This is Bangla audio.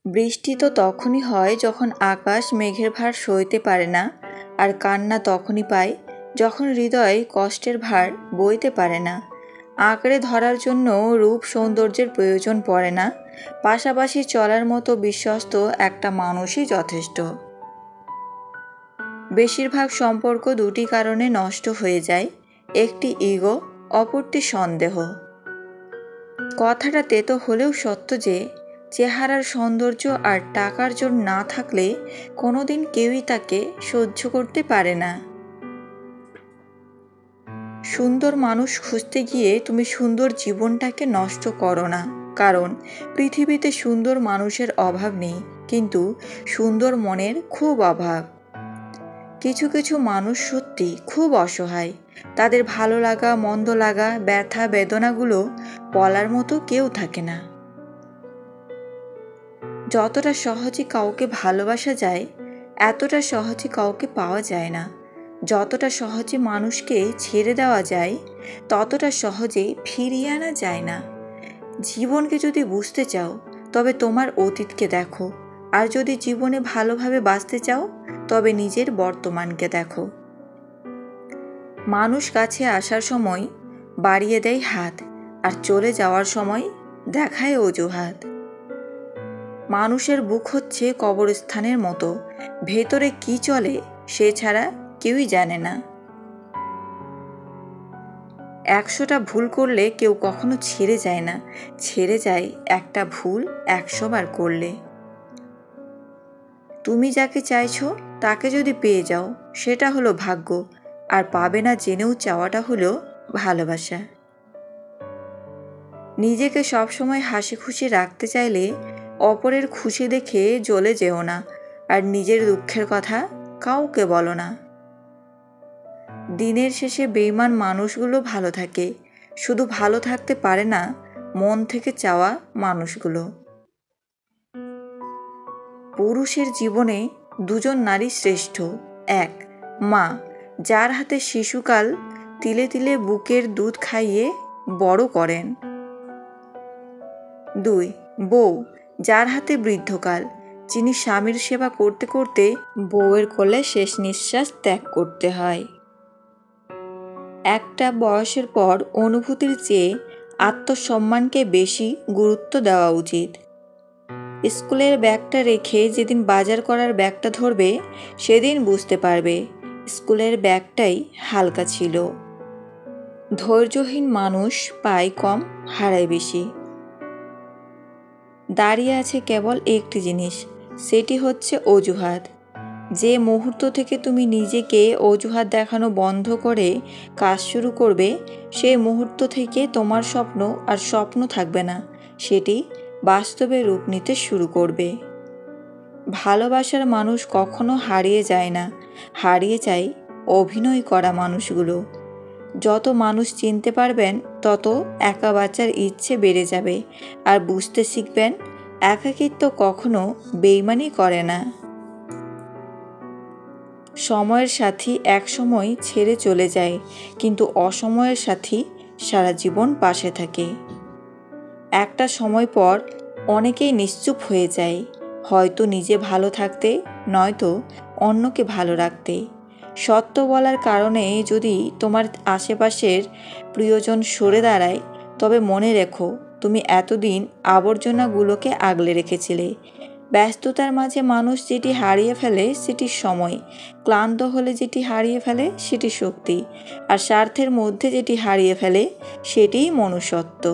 বৃষ্টি তো তখনই হয় যখন আকাশ মেঘের ভার সইতে পারে না, আর কান্না তখনই পায় যখন হৃদয় কষ্টের ভার বইতে পারে না। আঁকড়ে ধরার জন্য রূপ সৌন্দর্যের প্রয়োজন পড়ে না, পাশাপাশি চলার মতো বিশ্বস্ত একটা মানুষই যথেষ্ট। বেশিরভাগ সম্পর্ক দুটি কারণে নষ্ট হয়ে যায়, একটি ইগো, অপরটি সন্দেহ। কথাটা তেতো হলেও সত্য যে চেহারার সৌন্দর্য আর টাকার জোর না থাকলে কোনোদিন কেউই তাকে সহ্য করতে পারে না। সুন্দর মানুষ খুঁজতে গিয়ে তুমি সুন্দর জীবনটাকে নষ্ট করো না, কারণ পৃথিবীতে সুন্দর মানুষের অভাব নেই, কিন্তু সুন্দর মনের খুব অভাব। কিছু কিছু মানুষ সত্যি খুব অসহায়, তাদের ভালো লাগা মন্দ লাগা ব্যথা বেদনাগুলো বলার মতো কেউ থাকে না। যতটা সহজে কাউকে ভালোবাসা যায়, এতটা সহজে কাউকে পাওয়া যায় না। যতটা সহজে মানুষকে ছেড়ে দেওয়া যায়, ততটা সহজে ফিরিয়ে আনা যায় না। জীবনকে যদি বুঝতে চাও, তবে তোমার অতীতকে দেখো, আর যদি জীবনে ভালোভাবে বাঁচতে চাও, তবে নিজের বর্তমানকে দেখো। মানুষ কাছে আসার সময় বাড়িয়ে দেয় হাত, আর চলে যাওয়ার সময় দেখায় অজুহাত। মানুষের বুক হচ্ছে কবরস্থানের মতো, ভেতরে কি চলে সে ছাড়া কেউই জানে না। 100টা ভুল করলে কেউ কখনো ছেড়ে যায় না, ছেড়ে যায় একটা ভুল 100 বার করলে। তুমি যাকে চাইছো তাকে যদি পেয়ে যাও, সেটা হলো ভাগ্য, আর পাবে না জেনেও চাওয়াটা হলো ভালোবাসা। নিজেকে সবসময় হাসি খুশি রাখতে চাইলে অপরের খুশি দেখে জ্বলে যেও না, আর নিজের দুঃখের কথা কাউকে বলো না। দিনের শেষে বেঈমান মানুষগুলো ভালো থাকে, শুধু ভালো থাকতে পারে না মন থেকে চাওয়া মানুষগুলো। পুরুষের জীবনে দুজন নারী শ্রেষ্ঠ। 1. মা, যার হাতে শিশুকাল তিলে তিলে বুকের দুধ খাইয়ে বড় করেন। 2. বউ, যার হাতে বৃদ্ধকাল, যিনি স্বামীর সেবা করতে করতে বউয়ের কোলে শেষ নিঃশ্বাস ত্যাগ করতে হয়। একটা বয়সের পর অনুভূতির চেয়ে আত্মসম্মানকে বেশি গুরুত্ব দেওয়া উচিত। স্কুলের ব্যাগটা রেখে যেদিন বাজার করার ব্যাগটা ধরবে, সেদিন বুঝতে পারবে স্কুলের ব্যাগটাই হালকা ছিল। ধৈর্যহীন মানুষ পায় কম, হারায় বেশি। দাঁড়িয়ে আছে কেবল একটি জিনিস, সেটি হচ্ছে অজুহাত। যে মুহূর্ত থেকে তুমি নিজেকে অজুহাত দেখানো বন্ধ করে কাজ শুরু করবে, সেই মুহূর্ত থেকে তোমার স্বপ্ন আর স্বপ্ন থাকবে না, সেটি বাস্তবে রূপ নিতে শুরু করবে। ভালোবাসার মানুষ কখনো হারিয়ে যায় না, হারিয়ে যায় অভিনয় করা মানুষগুলো। যত মানুষ চিনতে পারবেন, তত একা বাঁচার ইচ্ছে বেড়ে যাবে, আর বুঝতে শিখবেন একাকিত্ব কখনো বেইমানি করে না। সময়ের সাথী একসময় ছেড়ে চলে যায়, কিন্তু অসময়ের সাথী সারা জীবন পাশে থাকে। একটা সময় পর অনেকেই নিশ্চুপ হয়ে যায়, হয়তো নিজে ভালো থাকতে, নয়তো অন্যকে ভালো রাখতে। সত্য বলার কারণে যদি তোমার আশেপাশের প্রিয়জন সরে দাঁড়ায়, তবে মনে রেখো তুমি এতদিন আবর্জনাগুলোকে আগলে রেখেছিলে। ব্যস্ততার মাঝে মানুষ যেটি হারিয়ে ফেলে সেটি সময়, ক্লান্ত হলে যেটি হারিয়ে ফেলে সেটি শক্তি, আর স্বার্থের মধ্যে যেটি হারিয়ে ফেলে সেটিই মনুষ্যত্ব।